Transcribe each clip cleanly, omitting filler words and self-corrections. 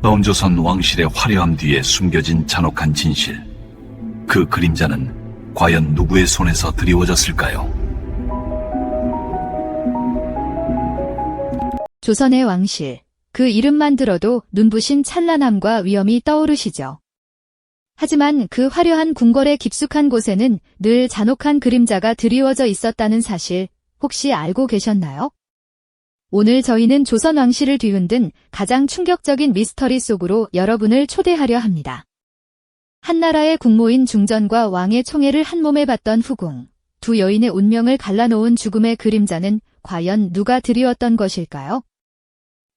범조선 왕실의 화려함 뒤에 숨겨진 잔혹한 진실. 그 그림자는 과연 누구의 손에서 드리워졌을까요? 조선의 왕실. 그 이름만 들어도 눈부신 찬란함과 위엄이 떠오르시죠. 하지만 그 화려한 궁궐의 깊숙한 곳에는 늘 잔혹한 그림자가 드리워져 있었다는 사실 혹시 알고 계셨나요? 오늘 저희는 조선 왕실을 뒤흔든 가장 충격적인 미스터리 속으로 여러분을 초대하려 합니다. 한나라의 국모인 중전과 왕의 총애를 한몸에 받던 후궁, 두 여인의 운명을 갈라놓은 죽음의 그림자는 과연 누가 드리웠던 것일까요?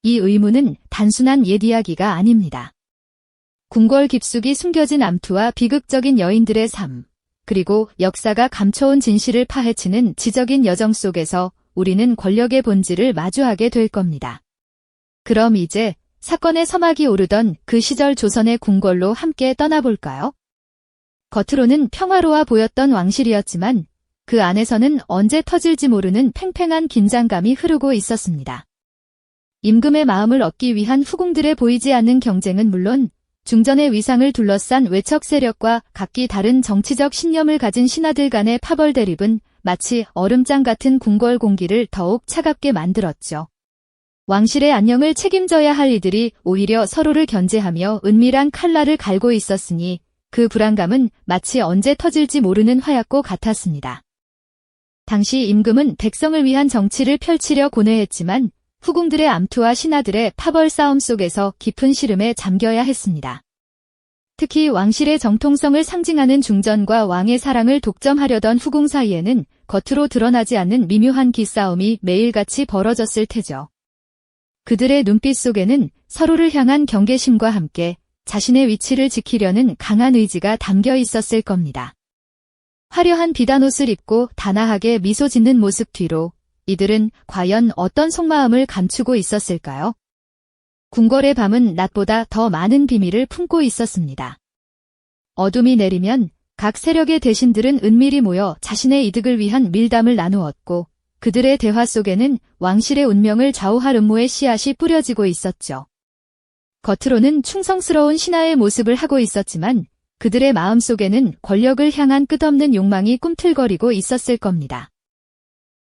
이 의문은 단순한 옛 이야기가 아닙니다. 궁궐 깊숙이 숨겨진 암투와 비극적인 여인들의 삶, 그리고 역사가 감춰온 진실을 파헤치는 지적인 여정 속에서 우리는 권력의 본질을 마주하게 될 겁니다. 그럼 이제 사건의 서막이 오르던 그 시절 조선의 궁궐로 함께 떠나볼까요? 겉으로는 평화로워 보였던 왕실이었지만 그 안에서는 언제 터질지 모르는 팽팽한 긴장감이 흐르고 있었습니다. 임금의 마음을 얻기 위한 후궁들의 보이지 않는 경쟁은 물론 중전의 위상을 둘러싼 외척 세력과 각기 다른 정치적 신념을 가진 신하들 간의 파벌 대립은 마치 얼음장 같은 궁궐 공기를 더욱 차갑게 만들었죠. 왕실의 안녕을 책임져야 할 이들이 오히려 서로를 견제하며 은밀한 칼날을 갈고 있었으니 그 불안감은 마치 언제 터질지 모르는 화약고 같았습니다. 당시 임금은 백성을 위한 정치를 펼치려 고뇌했지만 후궁들의 암투와 신하들의 파벌 싸움 속에서 깊은 시름에 잠겨야 했습니다. 특히 왕실의 정통성을 상징하는 중전과 왕의 사랑을 독점하려던 후궁 사이에는 겉으로 드러나지 않는 미묘한 기싸움이 매일같이 벌어졌을 테죠. 그들의 눈빛 속에는 서로를 향한 경계심과 함께 자신의 위치를 지키려는 강한 의지가 담겨 있었을 겁니다. 화려한 비단옷을 입고 단아하게 미소 짓는 모습 뒤로 이들은 과연 어떤 속마음을 감추고 있었을까요? 궁궐의 밤은 낮보다 더 많은 비밀을 품고 있었습니다. 어둠이 내리면 각 세력의 대신들은 은밀히 모여 자신의 이득을 위한 밀담을 나누었고 그들의 대화 속에는 왕실의 운명을 좌우할 음모의 씨앗이 뿌려지고 있었죠. 겉으로는 충성스러운 신하의 모습을 하고 있었지만 그들의 마음속에는 권력을 향한 끝없는 욕망이 꿈틀거리고 있었을 겁니다.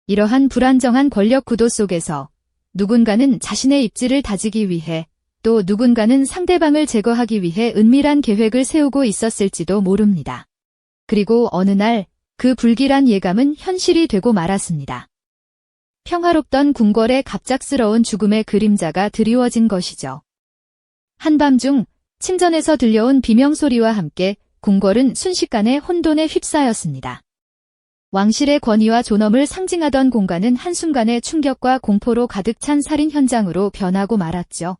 이러한 불안정한 권력 구도 속에서 누군가는 자신의 입지를 다지기 위해 또 누군가는 상대방을 제거하기 위해 은밀한 계획을 세우고 있었을지도 모릅니다. 그리고 어느 날 그 불길한 예감은 현실이 되고 말았습니다. 평화롭던 궁궐에 갑작스러운 죽음의 그림자가 드리워진 것이죠. 한밤중 침전에서 들려온 비명소리와 함께 궁궐은 순식간에 혼돈에 휩싸였습니다. 왕실의 권위와 존엄을 상징하던 공간은 한순간에 충격과 공포로 가득 찬 살인 현장으로 변하고 말았죠.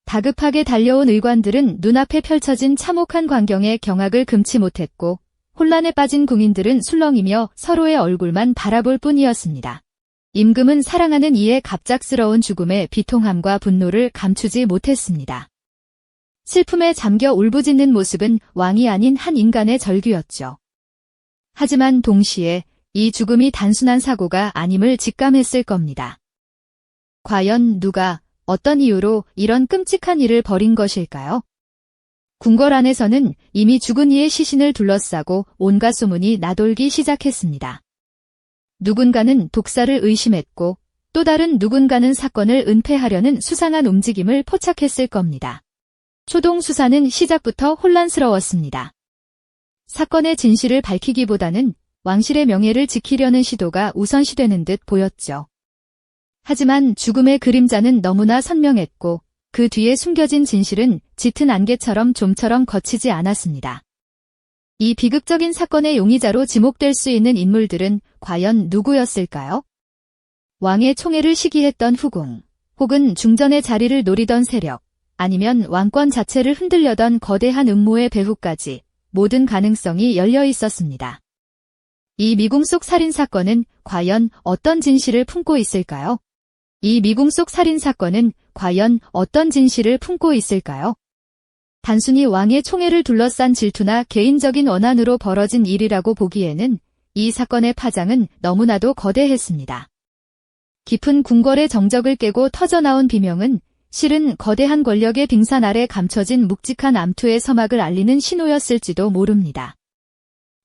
다급하게 달려온 의관들은 눈앞에 펼쳐진 참혹한 광경에 경악을 금치 못했고 혼란에 빠진 궁인들은 술렁이며 서로의 얼굴만 바라볼 뿐이었습니다. 임금은 사랑하는 이의 갑작스러운 죽음에 비통함과 분노를 감추지 못했습니다. 슬픔에 잠겨 울부짖는 모습은 왕이 아닌 한 인간의 절규였죠. 하지만 동시에 이 죽음이 단순한 사고가 아님을 직감했을 겁니다. 과연 누가, 어떤 이유로 이런 끔찍한 일을 벌인 것일까요? 궁궐 안에서는 이미 죽은 이의 시신을 둘러싸고 온갖 소문이 나돌기 시작했습니다. 누군가는 독사를 의심했고 또 다른 누군가는 사건을 은폐하려는 수상한 움직임을 포착했을 겁니다. 초동 수사는 시작부터 혼란스러웠습니다. 사건의 진실을 밝히기보다는 왕실의 명예를 지키려는 시도가 우선시되는 듯 보였죠. 하지만 죽음의 그림자는 너무나 선명했고 그 뒤에 숨겨진 진실은 짙은 안개처럼 좀처럼 거치지 않았습니다. 이 비극적인 사건의 용의자로 지목될 수 있는 인물들은 과연 누구였을까요? 왕의 총애를 시기했던 후궁, 혹은 중전의 자리를 노리던 세력, 아니면 왕권 자체를 흔들려던 거대한 음모의 배후까지 모든 가능성이 열려 있었습니다. 이 미궁 속 살인사건은 과연 어떤 진실을 품고 있을까요? 이 미궁 속 살인사건은 과연 어떤 진실을 품고 있을까요? 단순히 왕의 총애를 둘러싼 질투나 개인적인 원한으로 벌어진 일이라고 보기에는 이 사건의 파장은 너무나도 거대했습니다. 깊은 궁궐의 정적을 깨고 터져나온 비명은 실은 거대한 권력의 빙산 아래 감춰진 묵직한 암투의 서막을 알리는 신호였을지도 모릅니다.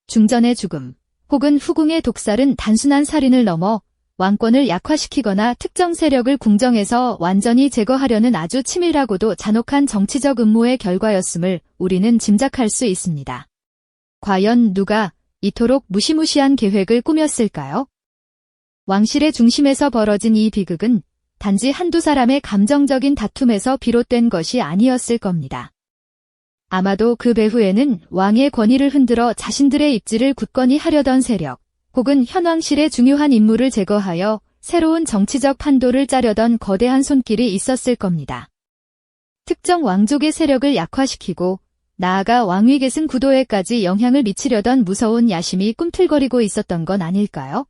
중전의 죽음, 혹은 후궁의 독살은 단순한 살인을 넘어 왕권을 약화시키거나 특정 세력을 궁정에서 완전히 제거하려는 아주 치밀하고도 잔혹한 정치적 음모의 결과였음을 우리는 짐작할 수 있습니다. 과연 누가 이토록 무시무시한 계획을 꾸몄을까요? 왕실의 중심에서 벌어진 이 비극은 단지 한두 사람의 감정적인 다툼에서 비롯된 것이 아니었을 겁니다. 아마도 그 배후에는 왕의 권위를 흔들어 자신들의 입지를 굳건히 하려던 세력, 혹은 현왕실의 중요한 인물을 제거하여 새로운 정치적 판도를 짜려던 거대한 손길이 있었을 겁니다. 특정 왕족의 세력을 약화시키고 나아가 왕위 계승 구도에까지 영향을 미치려던 무서운 야심이 꿈틀거리고 있었던 건 아닐까요?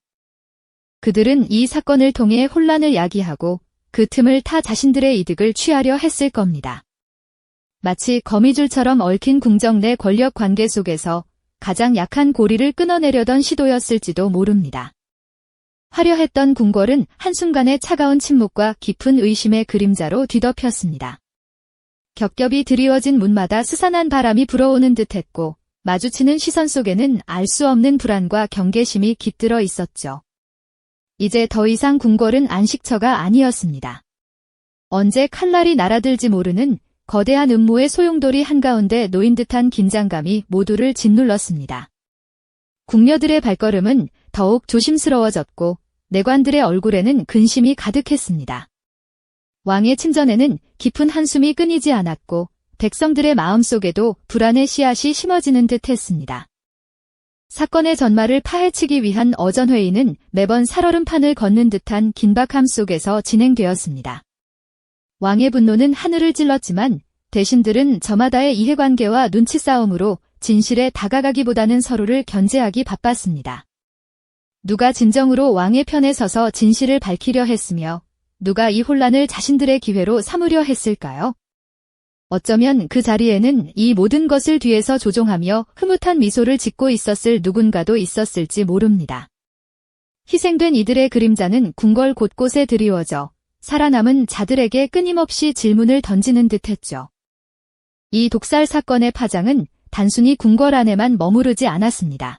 그들은 이 사건을 통해 혼란을 야기하고 그 틈을 타 자신들의 이득을 취하려 했을 겁니다. 마치 거미줄처럼 얽힌 궁정 내 권력 관계 속에서 가장 약한 고리를 끊어내려던 시도였을지도 모릅니다. 화려했던 궁궐은 한순간에 차가운 침묵과 깊은 의심의 그림자로 뒤덮였습니다. 겹겹이 드리워진 문마다 스산한 바람이 불어오는 듯했고 마주치는 시선 속에는 알 수 없는 불안과 경계심이 깃들어 있었죠. 이제 더 이상 궁궐은 안식처가 아니었습니다. 언제 칼날이 날아들지 모르는 거대한 음모의 소용돌이 한가운데 놓인 듯한 긴장감이 모두를 짓눌렀습니다. 궁녀들의 발걸음은 더욱 조심스러워졌고 내관들의 얼굴에는 근심이 가득했습니다. 왕의 침전에는 깊은 한숨이 끊이지 않았고 백성들의 마음속에도 불안의 씨앗이 심어지는 듯 했습니다. 사건의 전말을 파헤치기 위한 어전회의는 매번 살얼음판을 걷는 듯한 긴박함 속에서 진행되었습니다. 왕의 분노는 하늘을 찔렀지만 대신들은 저마다의 이해관계와 눈치 싸움으로 진실에 다가가기보다는 서로를 견제하기 바빴습니다. 누가 진정으로 왕의 편에 서서 진실을 밝히려 했으며 누가 이 혼란을 자신들의 기회로 삼으려 했을까요? 어쩌면 그 자리에는 이 모든 것을 뒤에서 조종하며 흐뭇한 미소를 짓고 있었을 누군가도 있었을지 모릅니다. 희생된 이들의 그림자는 궁궐 곳곳에 드리워져 살아남은 자들에게 끊임없이 질문을 던지는 듯했죠. 이 독살 사건의 파장은 단순히 궁궐 안에만 머무르지 않았습니다.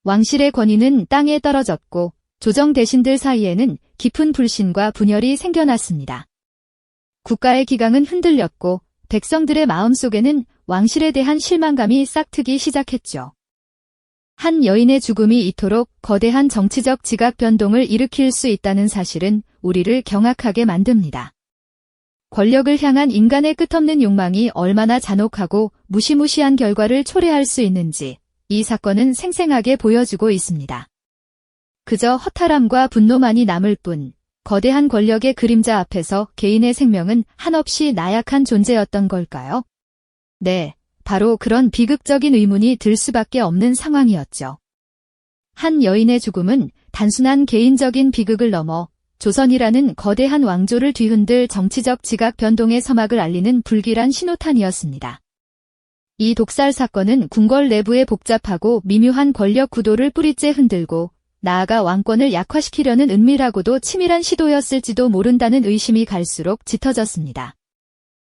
왕실의 권위는 땅에 떨어졌고 조정 대신들 사이에는 깊은 불신과 분열이 생겨났습니다. 국가의 기강은 흔들렸고 백성들의 마음속에는 왕실에 대한 실망감이 싹트기 시작했죠. 한 여인의 죽음이 이토록 거대한 정치적 지각 변동을 일으킬 수 있다는 사실은 우리를 경악하게 만듭니다. 권력을 향한 인간의 끝없는 욕망이 얼마나 잔혹하고 무시무시한 결과를 초래할 수 있는지 이 사건은 생생하게 보여주고 있습니다. 그저 허탈함과 분노만이 남을 뿐 거대한 권력의 그림자 앞에서 개인의 생명은 한없이 나약한 존재였던 걸까요? 네, 바로 그런 비극적인 의문이 들 수밖에 없는 상황이었죠. 한 여인의 죽음은 단순한 개인적인 비극을 넘어 조선이라는 거대한 왕조를 뒤흔들 정치적 지각 변동의 서막을 알리는 불길한 신호탄이었습니다. 이 독살 사건은 궁궐 내부의 복잡하고 미묘한 권력 구도를 뿌리째 흔들고 나아가 왕권을 약화시키려는 은밀하고도 치밀한 시도였을지도 모른다는 의심이 갈수록 짙어졌습니다.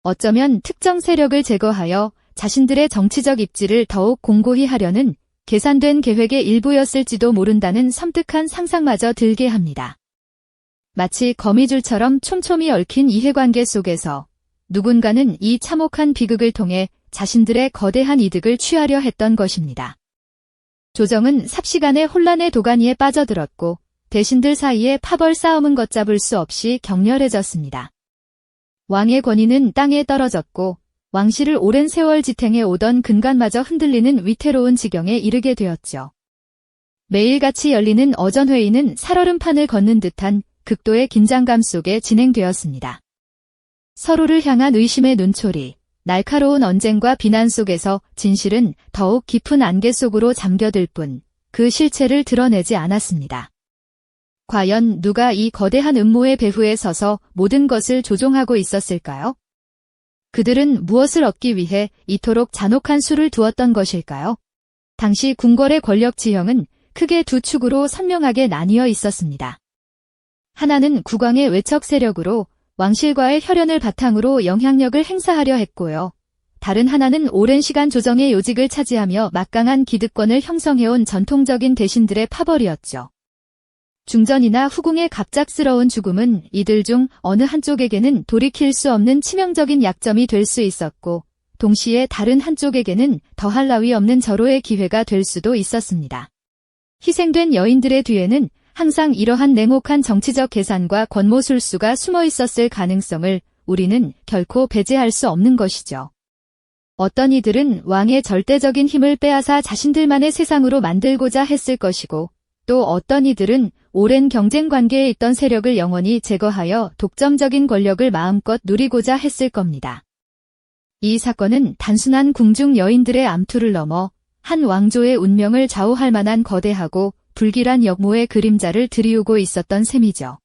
어쩌면 특정 세력을 제거하여 자신들의 정치적 입지를 더욱 공고히 하려는 계산된 계획의 일부였을지도 모른다는 섬뜩한 상상마저 들게 합니다. 마치 거미줄처럼 촘촘히 얽힌 이해관계 속에서 누군가는 이 참혹한 비극을 통해 자신들의 거대한 이득을 취하려 했던 것입니다. 조정은 삽시간에 혼란의 도가니에 빠져들었고 대신들 사이에 파벌 싸움은 걷잡을 수 없이 격렬해졌습니다. 왕의 권위는 땅에 떨어졌고 왕실을 오랜 세월 지탱해 오던 근간마저 흔들리는 위태로운 지경에 이르게 되었죠. 매일같이 열리는 어전회의는 살얼음판을 걷는 듯한 극도의 긴장감 속에 진행되었습니다. 서로를 향한 의심의 눈초리, 날카로운 언쟁과 비난 속에서 진실은 더욱 깊은 안개 속으로 잠겨들 뿐 그 실체를 드러내지 않았습니다. 과연 누가 이 거대한 음모의 배후에 서서 모든 것을 조종하고 있었을까요? 그들은 무엇을 얻기 위해 이토록 잔혹한 수를 두었던 것일까요? 당시 궁궐의 권력 지형은 크게 두 축으로 선명하게 나뉘어 있었습니다. 하나는 국왕의 외척 세력으로 왕실과의 혈연을 바탕으로 영향력을 행사하려 했고요. 다른 하나는 오랜 시간 조정의 요직을 차지하며 막강한 기득권을 형성해온 전통적인 대신들의 파벌이었죠. 중전이나 후궁의 갑작스러운 죽음은 이들 중 어느 한쪽에게는 돌이킬 수 없는 치명적인 약점이 될 수 있었고, 동시에 다른 한쪽에게는 더할 나위 없는 절호의 기회가 될 수도 있었습니다. 희생된 여인들의 뒤에는 항상 이러한 냉혹한 정치적 계산과 권모술수가 숨어 있었을 가능성을 우리는 결코 배제할 수 없는 것이죠. 어떤 이들은 왕의 절대적인 힘을 빼앗아 자신들만의 세상으로 만들고자 했을 것이고, 또 어떤 이들은 오랜 경쟁 관계에 있던 세력을 영원히 제거하여 독점적인 권력을 마음껏 누리고자 했을 겁니다. 이 사건은 단순한 궁중 여인들의 암투를 넘어 한 왕조의 운명을 좌우할 만한 거대하고 불길한 역모의 그림자를 들이우고 있었던 셈이죠.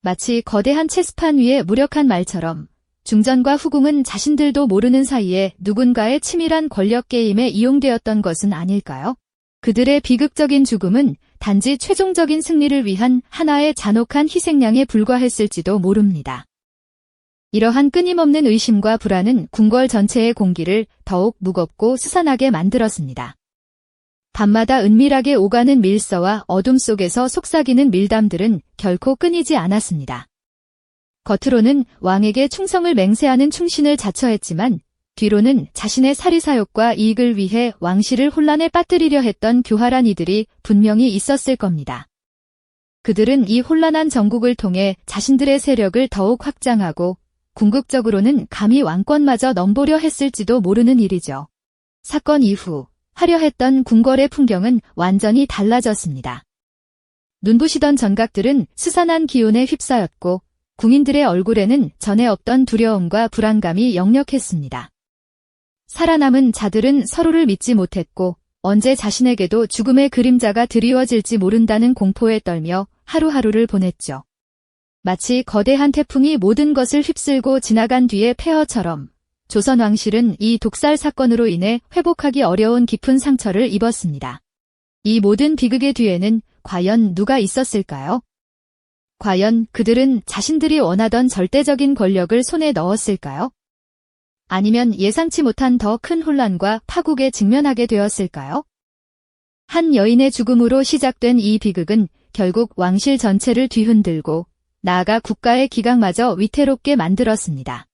마치 거대한 체스판 위에 무력한 말처럼 중전과 후궁은 자신들도 모르는 사이에 누군가의 치밀한 권력 게임에 이용되었던 것은 아닐까요? 그들의 비극적인 죽음은 단지 최종적인 승리를 위한 하나의 잔혹한 희생양에 불과했을지도 모릅니다. 이러한 끊임없는 의심과 불안은 궁궐 전체의 공기를 더욱 무겁고 스산하게 만들었습니다. 밤마다 은밀하게 오가는 밀서와 어둠 속에서 속삭이는 밀담들은 결코 끊이지 않았습니다. 겉으로는 왕에게 충성을 맹세하는 충신을 자처했지만 뒤로는 자신의 사리사욕과 이익을 위해 왕실을 혼란에 빠뜨리려 했던 교활한 이들이 분명히 있었을 겁니다. 그들은 이 혼란한 정국을 통해 자신들의 세력을 더욱 확장하고 궁극적으로는 감히 왕권마저 넘보려 했을지도 모르는 일이죠. 사건 이후 화려했던 궁궐의 풍경은 완전히 달라졌습니다. 눈부시던 전각들은 스산한 기운에 휩싸였고 궁인들의 얼굴에는 전에 없던 두려움과 불안감이 역력했습니다. 살아남은 자들은 서로를 믿지 못했고 언제 자신에게도 죽음의 그림자가 드리워질지 모른다는 공포에 떨며 하루하루를 보냈죠. 마치 거대한 태풍이 모든 것을 휩쓸고 지나간 뒤의 폐허처럼 조선 왕실은 이 독살 사건으로 인해 회복하기 어려운 깊은 상처를 입었습니다. 이 모든 비극의 뒤에는 과연 누가 있었을까요? 과연 그들은 자신들이 원하던 절대적인 권력을 손에 넣었을까요? 아니면 예상치 못한 더 큰 혼란과 파국에 직면하게 되었을까요? 한 여인의 죽음으로 시작된 이 비극은 결국 왕실 전체를 뒤흔들고 나아가 국가의 기강마저 위태롭게 만들었습니다.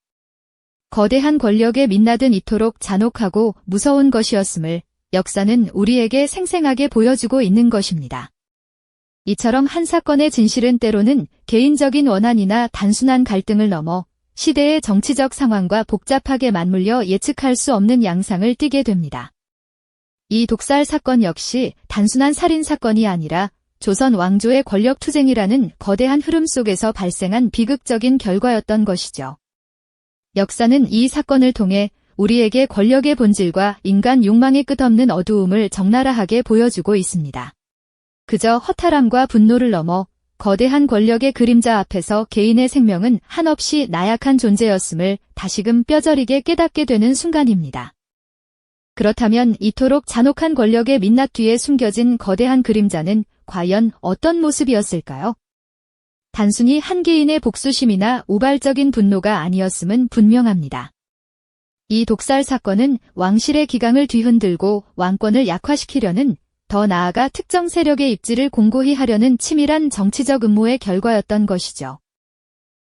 거대한 권력에 민낯은 이토록 잔혹하고 무서운 것이었음을 역사는 우리에게 생생하게 보여주고 있는 것입니다. 이처럼 한 사건의 진실은 때로는 개인적인 원한이나 단순한 갈등을 넘어 시대의 정치적 상황과 복잡하게 맞물려 예측할 수 없는 양상을 띠게 됩니다. 이 독살 사건 역시 단순한 살인 사건이 아니라 조선 왕조의 권력 투쟁이라는 거대한 흐름 속에서 발생한 비극적인 결과였던 것이죠. 역사는 이 사건을 통해 우리에게 권력의 본질과 인간 욕망의 끝없는 어두움을 적나라하게 보여주고 있습니다. 그저 허탈함과 분노를 넘어 거대한 권력의 그림자 앞에서 개인의 생명은 한없이 나약한 존재였음을 다시금 뼈저리게 깨닫게 되는 순간입니다. 그렇다면 이토록 잔혹한 권력의 민낯 뒤에 숨겨진 거대한 그림자는 과연 어떤 모습이었을까요? 단순히 한 개인의 복수심이나 우발적인 분노가 아니었음은 분명합니다. 이 독살 사건은 왕실의 기강을 뒤흔들고 왕권을 약화시키려는, 더 나아가 특정 세력의 입지를 공고히 하려는 치밀한 정치적 음모의 결과였던 것이죠.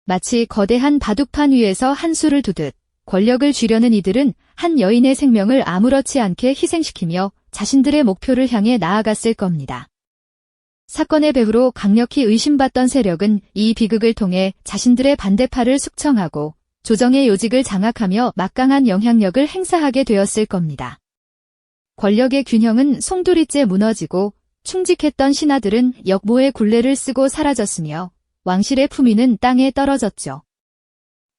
마치 거대한 바둑판 위에서 한 수를 두듯 권력을 쥐려는 이들은 한 여인의 생명을 아무렇지 않게 희생시키며 자신들의 목표를 향해 나아갔을 겁니다. 사건의 배후로 강력히 의심받던 세력은 이 비극을 통해 자신들의 반대파를 숙청하고 조정의 요직을 장악하며 막강한 영향력을 행사하게 되었을 겁니다. 권력의 균형은 송두리째 무너지고 충직했던 신하들은 역모의 굴레를 쓰고 사라졌으며 왕실의 품위는 땅에 떨어졌죠.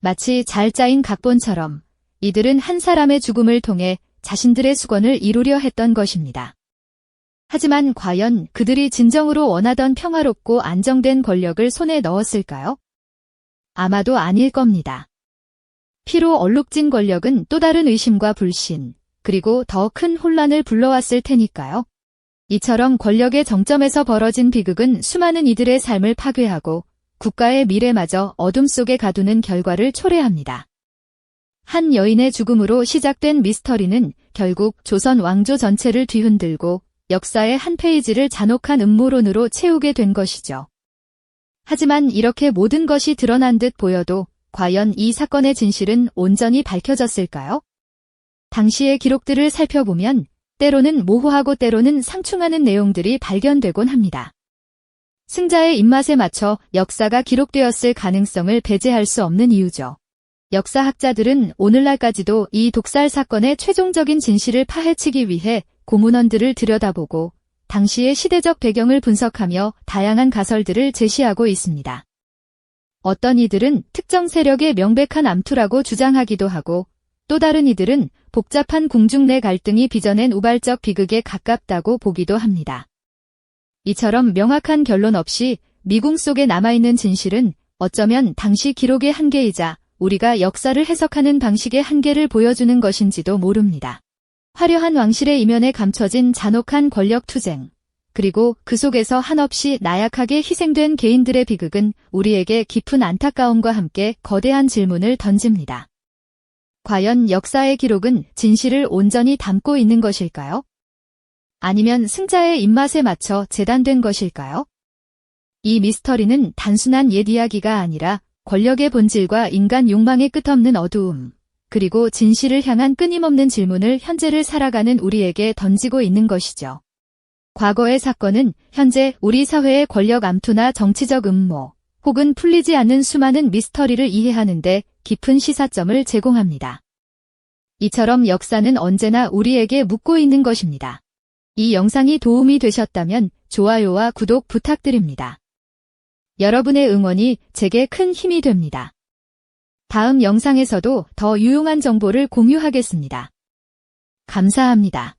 마치 잘 짜인 각본처럼 이들은 한 사람의 죽음을 통해 자신들의 수건을 이루려 했던 것입니다. 하지만 과연 그들이 진정으로 원하던 평화롭고 안정된 권력을 손에 넣었을까요? 아마도 아닐 겁니다. 피로 얼룩진 권력은 또 다른 의심과 불신, 그리고 더 큰 혼란을 불러왔을 테니까요. 이처럼 권력의 정점에서 벌어진 비극은 수많은 이들의 삶을 파괴하고 국가의 미래마저 어둠 속에 가두는 결과를 초래합니다. 한 여인의 죽음으로 시작된 미스터리는 결국 조선 왕조 전체를 뒤흔들고 역사의 한 페이지를 잔혹한 음모론으로 채우게 된 것이죠. 하지만 이렇게 모든 것이 드러난 듯 보여도 과연 이 사건의 진실은 온전히 밝혀졌을까요? 당시의 기록들을 살펴보면 때로는 모호하고 때로는 상충하는 내용들이 발견되곤 합니다. 승자의 입맛에 맞춰 역사가 기록되었을 가능성을 배제할 수 없는 이유죠. 역사학자들은 오늘날까지도 이 독살 사건의 최종적인 진실을 파헤치기 위해 고문원들을 들여다보고 당시의 시대적 배경을 분석하며 다양한 가설들을 제시하고 있습니다. 어떤 이들은 특정 세력의 명백한 암투라고 주장하기도 하고 또 다른 이들은 복잡한 궁중 내 갈등이 빚어낸 우발적 비극에 가깝다고 보기도 합니다. 이처럼 명확한 결론 없이 미궁 속에 남아있는 진실은 어쩌면 당시 기록의 한계이자 우리가 역사를 해석하는 방식의 한계를 보여주는 것인지도 모릅니다. 화려한 왕실의 이면에 감춰진 잔혹한 권력 투쟁, 그리고 그 속에서 한없이 나약하게 희생된 개인들의 비극은 우리에게 깊은 안타까움과 함께 거대한 질문을 던집니다. 과연 역사의 기록은 진실을 온전히 담고 있는 것일까요? 아니면 승자의 입맛에 맞춰 재단된 것일까요? 이 미스터리는 단순한 옛 이야기가 아니라 권력의 본질과 인간 욕망의 끝없는 어두움, 그리고 진실을 향한 끊임없는 질문을 현재를 살아가는 우리에게 던지고 있는 것이죠. 과거의 사건은 현재 우리 사회의 권력 암투나 정치적 음모, 혹은 풀리지 않는 수많은 미스터리를 이해하는데 깊은 시사점을 제공합니다. 이처럼 역사는 언제나 우리에게 묻고 있는 것입니다. 이 영상이 도움이 되셨다면 좋아요와 구독 부탁드립니다. 여러분의 응원이 제게 큰 힘이 됩니다. 다음 영상에서도 더 유용한 정보를 공유하겠습니다. 감사합니다.